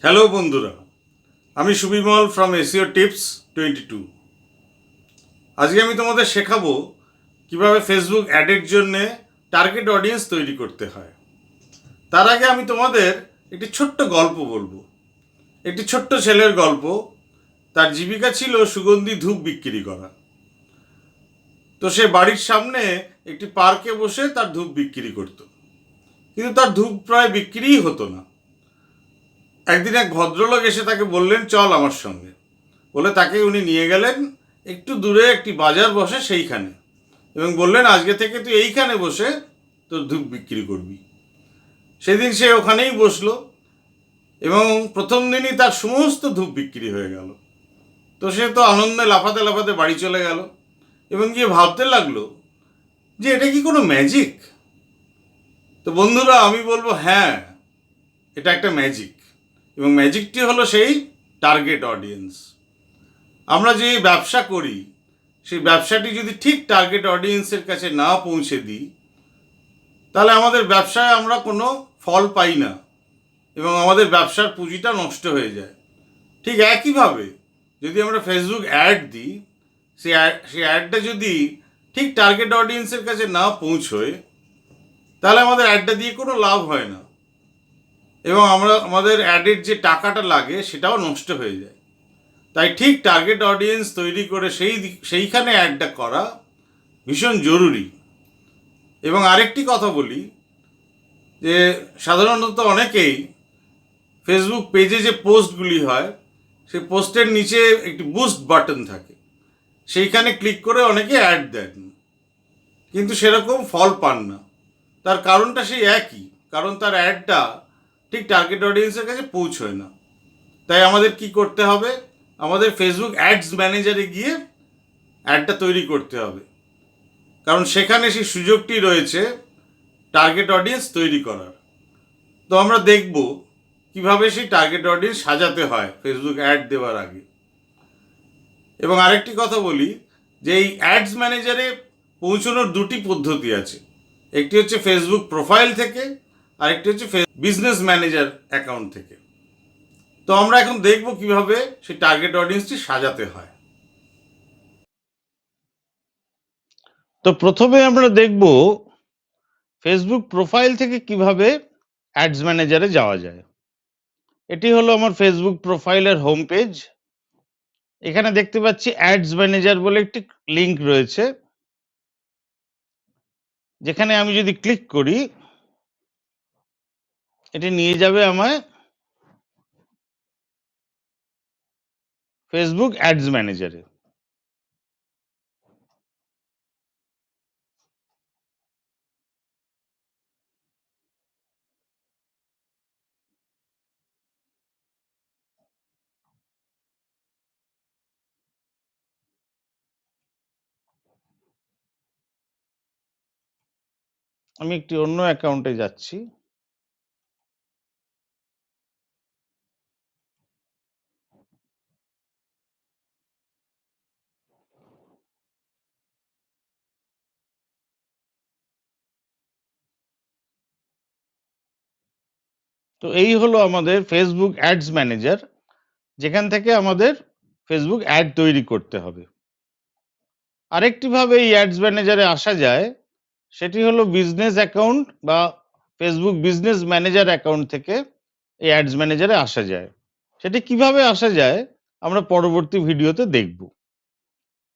Hello বন্ধুরা, আমি Subimal from SEO tips 22। আজকে আমি তোমাদের শেখাবো কিভাবে ফেসবুক অ্যাডের জন্য টার্গেট অডিয়েন্স তৈরি করতে হয়। তার আগে আমি তোমাদের একটি ছোট্ট গল্প বলবো। একটি ছোট্ট ছেলের গল্প। তার জীবিকা ছিল সুগন্ধি ধূপ বিক্রি করা। তো সে বাড়ির সামনে একটি পার্কে বসে তার ধূপ বিক্রি করত, কিন্তু তার ধূপ প্রায় বিক্রিই হতো না। একদিন এক ভদ্রলোক এসে তাকে বললেন, চল আমার সঙ্গে। বলে তাকে উনি নিয়ে গেলেন একটু দূরে একটি বাজার বসে সেইখানে, এবং বললেন, আজকে থেকে তুই এইখানে বসে তোর ধূপ বিক্রি করবি। সেদিন সে ওখানেই বসলো এবং প্রথম দিনই তার সমস্ত ধূপ বিক্রি হয়ে গেল। তো সে তো আনন্দে লাফাতে লাফাতে বাড়ি চলে গেল এবং গিয়ে ভাবতে লাগলো যে এটা কি কোনো ম্যাজিক? তো বন্ধুরা, আমি বলবো হ্যাঁ, এটা একটা ম্যাজিক, এবং ম্যাজিকটি হলো সেই টার্গেট অডিয়েন্স। আমরা যে ব্যবসা করি, সেই ব্যবসাটি যদি ঠিক টার্গেট অডিয়েন্সের কাছে না পৌঁছে দিই, তাহলে আমাদের ব্যবসায় আমরা কোনো ফল পাই না এবং আমাদের ব্যবসার পুঁজিটা নষ্ট হয়ে যায়। ঠিক একইভাবে যদি আমরা ফেসবুক অ্যাড দিই, সেই অ্যাডটা যদি ঠিক টার্গেট অডিয়েন্সের কাছে না পৌঁছয়, তাহলে আমাদের অ্যাডটা দিয়ে কোনো লাভ হয় না এবং আমাদের অ্যাডের যে টাকাটা লাগে সেটাও নষ্ট হয়ে যায়। তাই ঠিক টার্গেট অডিয়েন্স তৈরি করে সেইখানে অ্যাডটা করা ভীষণ জরুরি। এবং আরেকটি কথা বলি, যে সাধারণত অনেকেই ফেসবুক পেজে যে পোস্টগুলি হয়, সেই পোস্টের নিচে একটি বুস্ট বাটন থাকে, সেইখানে ক্লিক করে অনেকে অ্যাড দেন, কিন্তু সেরকম ফল পান না। তার কারণটা সেই একই, কারণ তার অ্যাডটা ঠিক টার্গেট অডিয়েন্সের কাছে পৌঁছয় না। তাই আমাদের কি করতে হবে? আমাদের ফেসবুক অ্যাডস ম্যানেজারে গিয়ে অ্যাডটা তৈরি করতে হবে, কারণ সেখানে সেই সুযোগটি রয়েছে টার্গেট অডিয়েন্স তৈরি করার। তো আমরা দেখব কিভাবে সেই টার্গেট অডিয়েন্স সাজাতে হয় ফেসবুক অ্যাড দেওয়ার আগে। এবং আরেকটি কথা বলি, যে এই অ্যাডস ম্যানেজারে পৌঁছানোর দুটি পদ্ধতি আছে। একটি হচ্ছে ফেসবুক প্রোফাইল থেকে, আরেকটি হচ্ছে বিজনেস ম্যানেজার অ্যাকাউন্ট থেকে। তো আমরা এখন দেখব কিভাবে সেই টার্গেট অডিয়েন্সটি সাজাতে হয়। তো প্রথমে আমরা দেখব ফেসবুক প্রোফাইল থেকে কিভাবে অ্যাডস ম্যানেজারে যাওয়া যায়। এটি হলো আমার ফেসবুক প্রোফাইলের হোম পেজ। এখানে দেখতে পাচ্ছি অ্যাডস ম্যানেজার বলে একটি লিংক রয়েছে, যেখানে আমি যদি ক্লিক করি, এটি নিয়ে যাবে আমায় ফেসবুক অ্যাডস ম্যানেজারে। আমি একটি অন্য অ্যাকাউন্টে যাচ্ছি। তো এই হলো আমাদের ফেসবুক অ্যাডস ম্যানেজার, যেখান থেকে আমাদের ফেসবুক অ্যাড তৈরি করতে হবে। আরেকটি ভাবে এই অ্যাডস ম্যানেজারে আসা যায়, সেটি হলো বিজনেস অ্যাকাউন্ট বা ফেসবুক বিজনেস ম্যানেজার অ্যাকাউন্ট থেকে এই অ্যাডস ম্যানেজারে আসা যায়। সেটি কিভাবে আসা যায় আমরা পরবর্তী ভিডিওতে দেখব।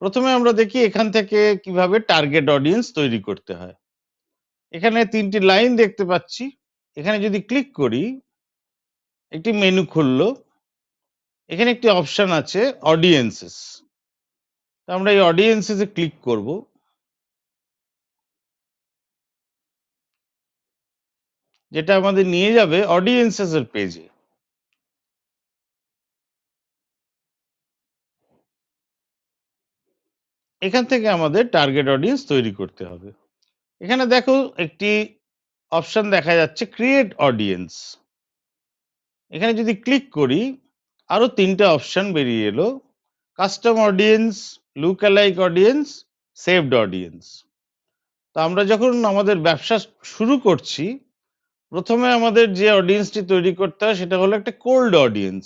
প্রথমে আমরা দেখি এখান থেকে কিভাবে টার্গেট অডিয়েন্স তৈরি করতে হয়। এখানে তিনটি লাইন দেখতে পাচ্ছি। এখানে যদি ক্লিক করি, একটি মেনু খুললো। এখানে একটি অপশন আছে অডিয়েন্সেস। আমরা এই অডিয়েন্সেসে ক্লিক করব। যেটা আমাদের নিয়ে যাবে অডিয়েন্সেস এর পেজে। এখান থেকে আমাদের টার্গেট অডিয়েন্স তৈরি করতে হবে। এখানে দেখো একটি অপশন দেখা যাচ্ছে ক্রিয়েট অডিয়েন্স। এখানে যদি ক্লিক করি, আরো তিনটা অপশন বেরিয়ে এলো, custom audience, look alike audience, saved audience. তো আমরা যখন আমাদের ব্যবসা শুরু করছি, প্রথমে আমাদের যে অডিয়েন্সটি তৈরি করতে হয় সেটা হলো একটা কোল্ড অডিয়েন্স।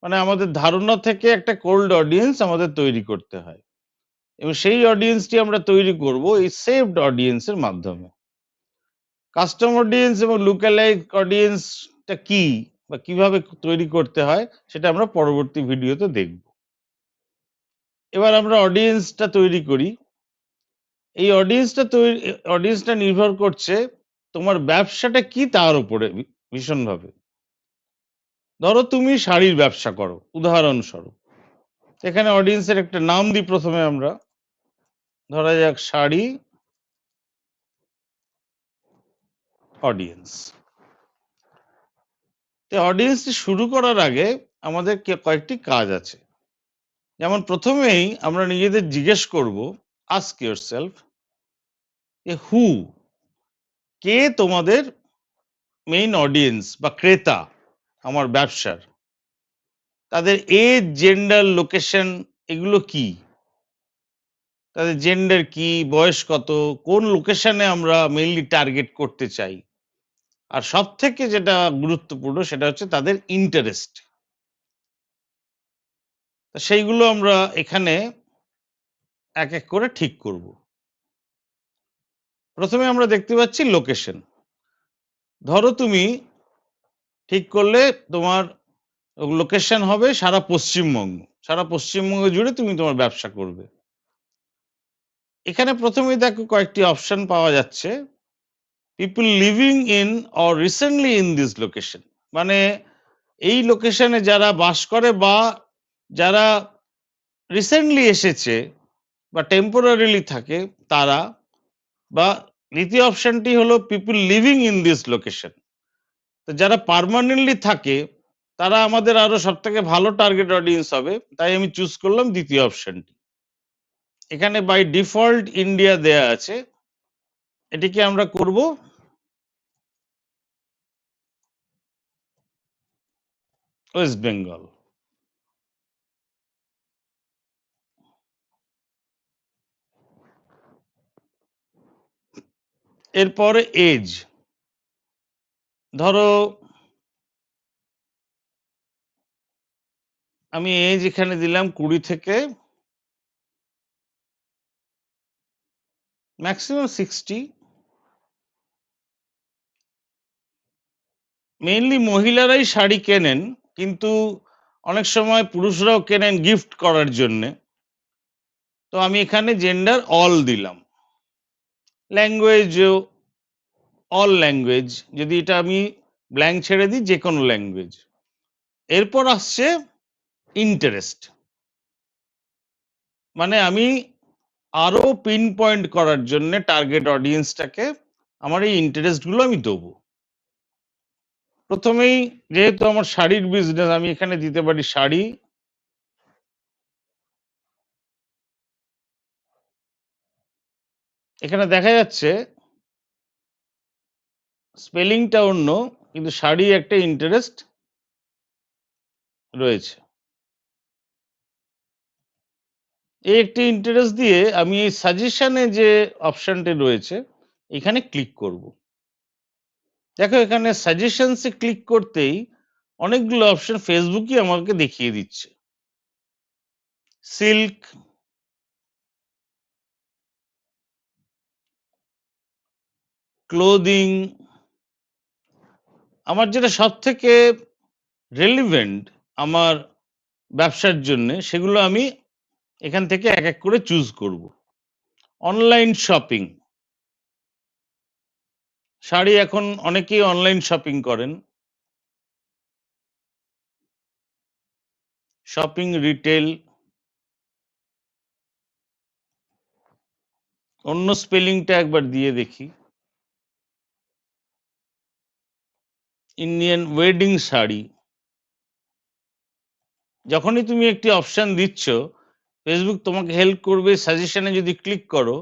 মানে আমাদের ধারণা থেকে একটা কোল্ড অডিয়েন্স আমাদের তৈরি করতে হয়, এবং সেই অডিয়েন্সটি আমরা তৈরি করব এই সেভড অডিয়েন্সের মাধ্যমে। কাস্টম অডিয়েন্স এবং লুকালাইক অডিয়েন্সটা কি বা কিভাবে তৈরি করতে হয় সেটা আমরা পরবর্তী ভিডিওতে দেখব। এবার আমরা অডিয়েন্সটা তৈরি করি। এই অডিয়েন্সটা নির্ভর করছে তোমার ব্যবসাটা কি তার উপরে ভীষণভাবে। ধরো তুমি শাড়ির ব্যবসা করো উদাহরণস্বরূপ, এখানে অডিয়েন্সের একটা নাম দিই প্রথমে আমরা, ধরা যাক শাড়ি অডিয়েন্স। তো অডিয়েন্সটি শুরু করার আগে আমাদের কয়েকটি কাজ আছে। যেমন প্রথমেই আমরা নিজেদের জিজ্ঞেস করব, আস্ক ইয়োরসেলফ এ হু, কে তোমাদের মেইন অডিয়েন্স বা ক্রেতা আমার ব্যবসার। তাদের এজ, জেন্ডার, লোকেশন এগুলো কি, তাদের জেন্ডার কি, বয়স কত, কোন লোকেশনে আমরা মেইনলি টার্গেট করতে চাই, আর সব থেকে যেটা গুরুত্বপূর্ণ সেটা হচ্ছে তাদের ইন্টারেস্ট। সেইগুলো আমরা এখানে এক এক করে ঠিক করব। প্রথমে আমরা দেখতে পাচ্ছি লোকেশন। ধরো তুমি ঠিক করলে তোমার লোকেশন হবে সারা পশ্চিমবঙ্গ, সারা পশ্চিমবঙ্গ জুড়ে তুমি তোমার ব্যবসা করবে। এখানে প্রথমেই দেখো কয়েকটি অপশন পাওয়া যাচ্ছে, people living in or recently in this location, মানে এই লোকেশনে যারা বাস করে বা যারা রিসেন্টলি এসেছে বা টেম্পোরারিলি থাকে তারা, বা দ্বিতীয় অপশনটি হলো people living in this location. তো যারা পার্মানেন্টলি থাকে তারা আমাদের আরো সব থেকে ভালো টার্গেট অডিয়েন্স হবে, তাই আমি চুজ করলাম দ্বিতীয় অপশনটি। এখানে বাই ডিফল্ট ইন্ডিয়া দেয়া আছে, এটিকে আমরা করব ওয়েস্ট বেঙ্গল। এরপরে এজ, ধরো আমি এজ এখানে দিলাম 20 থেকে ম্যাক্সিমাম 60। মেইনলি মহিলারাই শাড়ি কেনেন, কিন্তু অনেক সময় পুরুষরাও কেনেন গিফট করার জন্যে। তো আমি এখানে জেন্ডার অল দিলাম, ল্যাঙ্গুয়েজ অল ল্যাঙ্গুয়েজ, যদি এটা আমি ব্ল্যাঙ্ক ছেড়ে দিই যে কোনো ল্যাঙ্গুয়েজ। এরপর আসছে ইন্টারেস্ট, মানে আমি আরো পিন পয়েন্ট করার জন্য টার্গেট অডিয়েন্সটাকে আমার এই ইন্টারেস্টগুলো আমি দেবো। প্রথমেই যেহেতু আমার শাড়ির বিজনেস, আমি এখানে দিতে পারি শাড়ি। এখানে দেখা যাচ্ছে স্পেলিংটা অন্য, কিন্তু শাড়ি একটা ইন্টারেস্ট রয়েছে। এই একটি ইন্টারেস্ট দিয়ে আমি এই সাজেশনে যে অপশনটি রয়েছে এখানে ক্লিক করব। দেখো এখানে সাজেশনসে ক্লিক করতেই অনেকগুলো অপশন ফেসবুকই আমাকে দেখিয়ে দিচ্ছে। সিল্ক, ক্লোদিং, আমার যেটা সব থেকে রেলিভেন্ট আমার ব্যবসার জন্য সেগুলো আমি এখান থেকে এক এক করে চুজ করব। অনলাইন শপিং, শাড়ি এখন অনেকেই অনলাইন শপিং করেন। শপিং রিটেল, অন্য স্পেলিংটা একবার দিয়ে দেখি, ইন্ডিয়ান ওয়েডিং শাড়ি। যখনই তুমি একটি অপশন দিচ্ছ ফেসবুক তোমাকে হেল্প করবে সাজেশনে যদি ক্লিক করো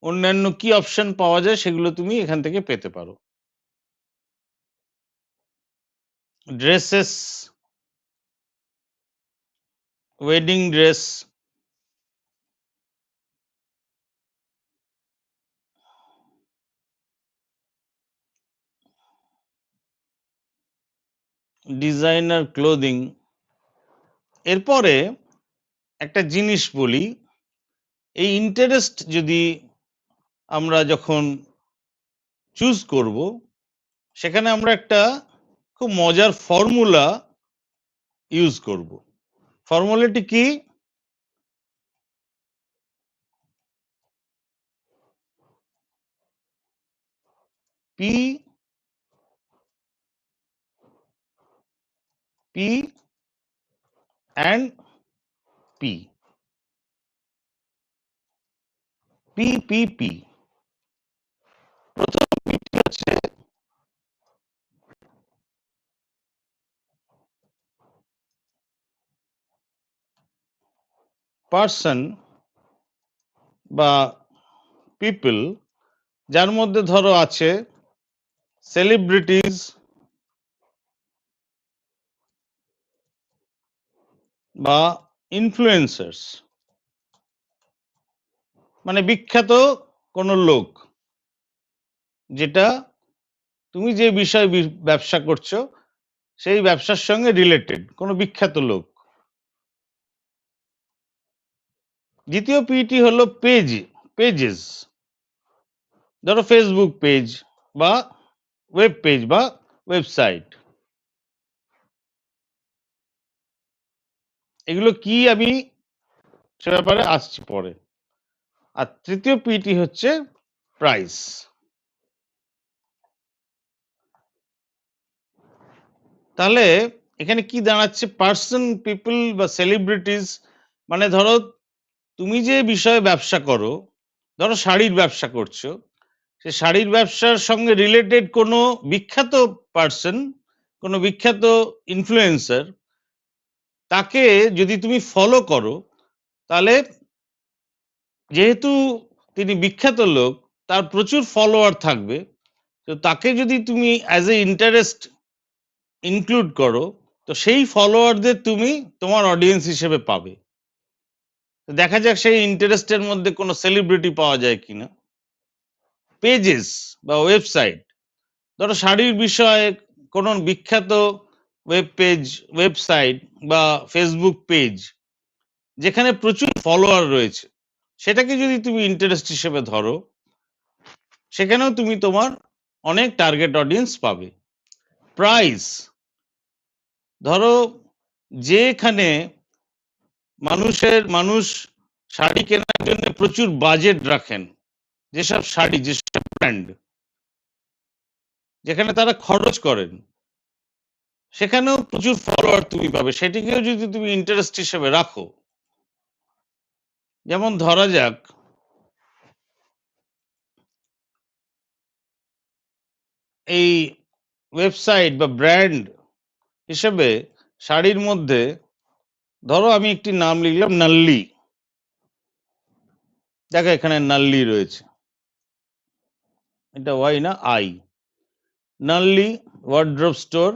অন্যান্য কি অপশন পাওয়া যায় সেগুলো তুমি এখান থেকে পেতে পারো। Dresses, wedding dress, designer clothing. এরপরে একটা জিনিস বলি, এই ইন্টারেস্ট যদি আমরা যখন চুজ করব, সেখানে আমরা একটা খুব মজার ফর্মুলা ইউজ করব। ফর্মুলাটি কি? P P and P, P P P. প্রথম পিটি হচ্ছে পার্সন বা পিপল, যার মধ্যে ধরো আছে সেলিব্রিটিজ বা ইনফ্লুয়েন্সার্স, মানে বিখ্যাত কোনো লোক, যেটা তুমি যে বিষয়ে ব্যবসা করছো সেই ব্যবসার সঙ্গে রিলেটেড কোনো বিখ্যাত লোক। দ্বিতীয় পিটি হলো পেজেস, ধরো ফেসবুক পেজ বা ওয়েব পেজ বা ওয়েবসাইট। এগুলো কি আমি সে ব্যাপারে আসছি পরে। আর তৃতীয় পিটি হচ্ছে প্রাইস। তাহলে এখানে কি দাঁড়াচ্ছে? পার্সন, পিপল বা সেলিব্রিটিজ, মানে ধরো তুমি যে বিষয়ে ব্যবসা করো, ধরো শাড়ির ব্যবসা করছো, সে শাড়ির ব্যবসার সঙ্গে রিলেটেড কোনো বিখ্যাত পার্সন, কোনো বিখ্যাত ইনফ্লুয়েন্সার, তাকে যদি তুমি ফলো করো, তাহলে যেহেতু তিনি বিখ্যাত লোক, তার প্রচুর ফলোয়ার থাকবে, তো তাকে যদি তুমি অ্যাজ এ ইন্টারেস্ট ইনক্লুড করো, তো সেই ফলোয়ারদের তুমি তোমার অডিয়েন্স হিসেবে পাবে। তো দেখা যাক সেই ইন্টারেস্টের মধ্যে কোনো সেলিব্রিটি পাওয়া যায় কিনা। পেজেস বা ওয়েবসাইট, ধরো শাড়ির বিষয়ে কোনো বিখ্যাত ওয়েব পেজ, ওয়েবসাইট বা ফেসবুক পেজ যেখানে প্রচুর ফলোয়ার রয়েছে, সেটাকে যদি তুমি ইন্টারেস্ট হিসেবে ধরো, সেখানেও তুমি তোমার অনেক টার্গেট অডিয়েন্স পাবে। প্রাইস, ধরো যেখানে মানুষ শাড়ি কেনার জন্য প্রচুর বাজেট রাখেন, যেসব শাড়ি, যেসব ব্র্যান্ড, যেখানে তারা খরচ করেন, সেখানেও প্রচুর ফলোয়ার তুমি পাবে, সেটিকেও যদি তুমি ইন্টারেস্ট হিসেবে রাখো। যেমন ধরা যাক এই ওয়েবসাইট বা ব্র্যান্ড হিসেবে শাড়ির মধ্যে ধরো আমি একটি নাম লিখলাম নাল্লি। দেখো এখানে নাল্লি রয়েছে, এটা ওয়াই না আই, নাল্লি ওয়ার্ড্রোব স্টোর।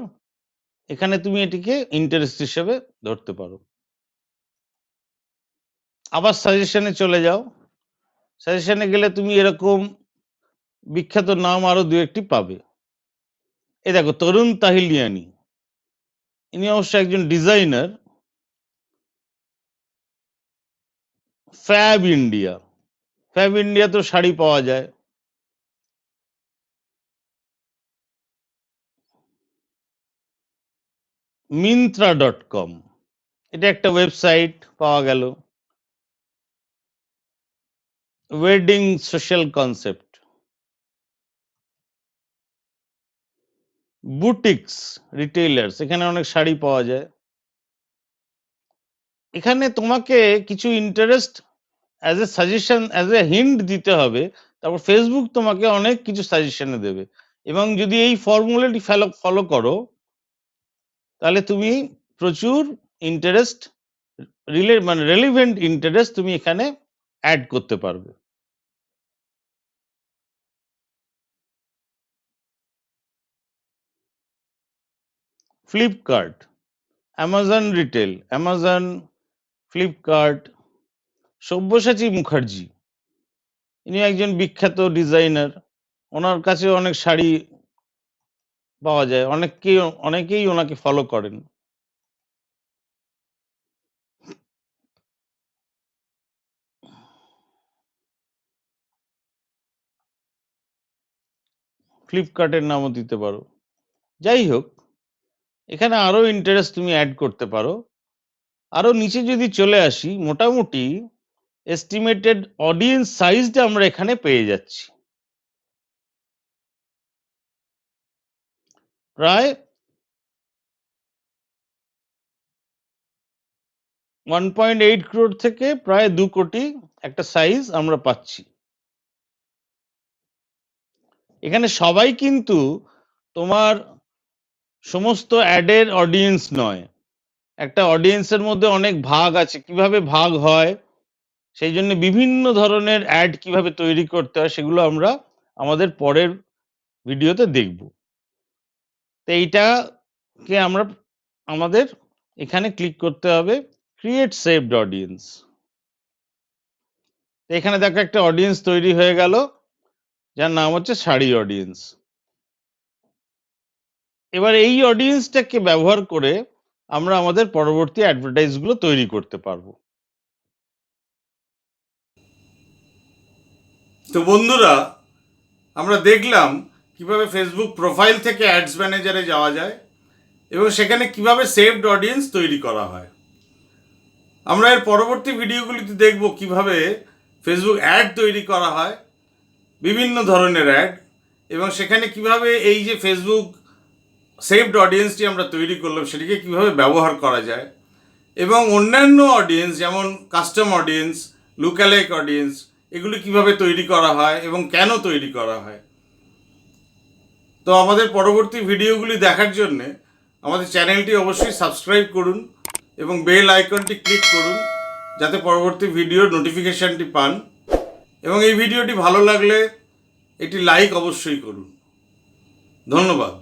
এখানে তুমি এটিকে ইন্টারেস্ট হিসেবে ধরতে পারো। আবার সাজেশনে চলে যাও, সাজেশনে গেলে তুমি এরকম বিখ্যাত নাম আরো দু একটি পাবে। এই দেখো তরুণ তাহিলিয়ানি, ইনি অবশ্য একজন designer. Fab India, fab India তো শাড়ি পাওয়া যায়। মিন্ত্রা.com, এটা একটা ওয়েবসাইট পাওয়া গেল। ওয়েডিং সোশ্যাল কনসেপ্ট, বুটিক্স রিটেইলার্স, এখানে অনেক শাড়ি পাওয়া যায়। এখানে তোমাকে কিছু interest as a suggestion, as a hint দিতে হবে, তারপর ফেসবুক তোমাকে অনেক কিছু সাজেশনে দেবে। এবং যদি এই ফর্মুলাটি ফলো করো, তাহলে তুমি প্রচুর ইন্টারেস্ট মানে রেলিভেন্ট ইন্টারেস্ট তুমি এখানে অ্যাড করতে পারবে। Flipkart, Amazon retail, Amazon, Flipkart. Sabyasachi Mukherjee, ইনি একজন বিখ্যাত ডিজাইনার, ওনার কাছে অনেক শাড়ি পাওয়া যায়। অনেকেই ওনাকে ফলো করেন। ফ্লিপকার্টের নামও দিতে পারো। যাই হোক, এখানে আরো ইন্টারেস্ট তুমি অ্যাড করতে পারো। আরো নিচে যদি চলে আসি, মোটামুটি এস্টিমেটেড অডিয়েন্স সাইজটা আমরা এখানে পেয়ে যাচ্ছি। প্রায় 1.8 crore থেকে প্রায় 2 কোটি একটা সাইজ আমরা পাচ্ছি। এখানে সবাই কিন্তু তোমার সমস্ত অ্যাডের অডিয়েন্স নয়। একটা অডিয়েন্সের মধ্যে অনেক ভাগ আছে। কিভাবে ভাগ হয়, সেই জন্য বিভিন্ন ধরনের অ্যাড কিভাবে তৈরি করতে হয় সেগুলো আমরা আমাদের পরের ভিডিওতে দেখব। তো এইটাকে আমাদের এখানে ক্লিক করতে হবে ক্রিয়েট সেভড অডিয়েন্স। এখানে দেখো একটা অডিয়েন্স তৈরি হয়ে গেল, যার নাম হচ্ছে শাড়ি অডিয়েন্স। এবার এই অডিয়েন্সটাকে ব্যবহার করে আমরা আমাদের পরবর্তী অ্যাডভার্টাইজগুলো তৈরি করতে পারবো। তো বন্ধুরা, আমরা দেখলাম কিভাবে ফেসবুক প্রোফাইল থেকে অ্যাডস ম্যানেজারে যাওয়া যায় এবং সেখানে কিভাবে সেভড অডিয়েন্স তৈরি করা হয়। আমরা এর পরবর্তী ভিডিওগুলিতে দেখব কিভাবে ফেসবুক অ্যাড তৈরি করা হয়, বিভিন্ন ধরনের অ্যাড, এবং সেখানে কিভাবে এই যে ফেসবুক সেভড অডিয়েন্সটি আমরা তৈরি করলাম সেটিকে কিভাবে ব্যবহার করা যায়, এবং অন্যান্য অডিয়েন্স যেমন কাস্টম অডিয়েন্স, লুক্যালাইক অডিয়েন্স, এগুলি কিভাবে তৈরি করা হয় এবং কেন তৈরি করা হয়। তো আমাদের পরবর্তী ভিডিওগুলি দেখার জন্যে আমাদের চ্যানেলটি অবশ্যই সাবস্ক্রাইব করুন এবং বেল আইকনটি ক্লিক করুন যাতে পরবর্তী ভিডিওর নোটিফিকেশানটি পান, এবং এই ভিডিওটি ভালো লাগলে এটি লাইক অবশ্যই করুন। ধন্যবাদ।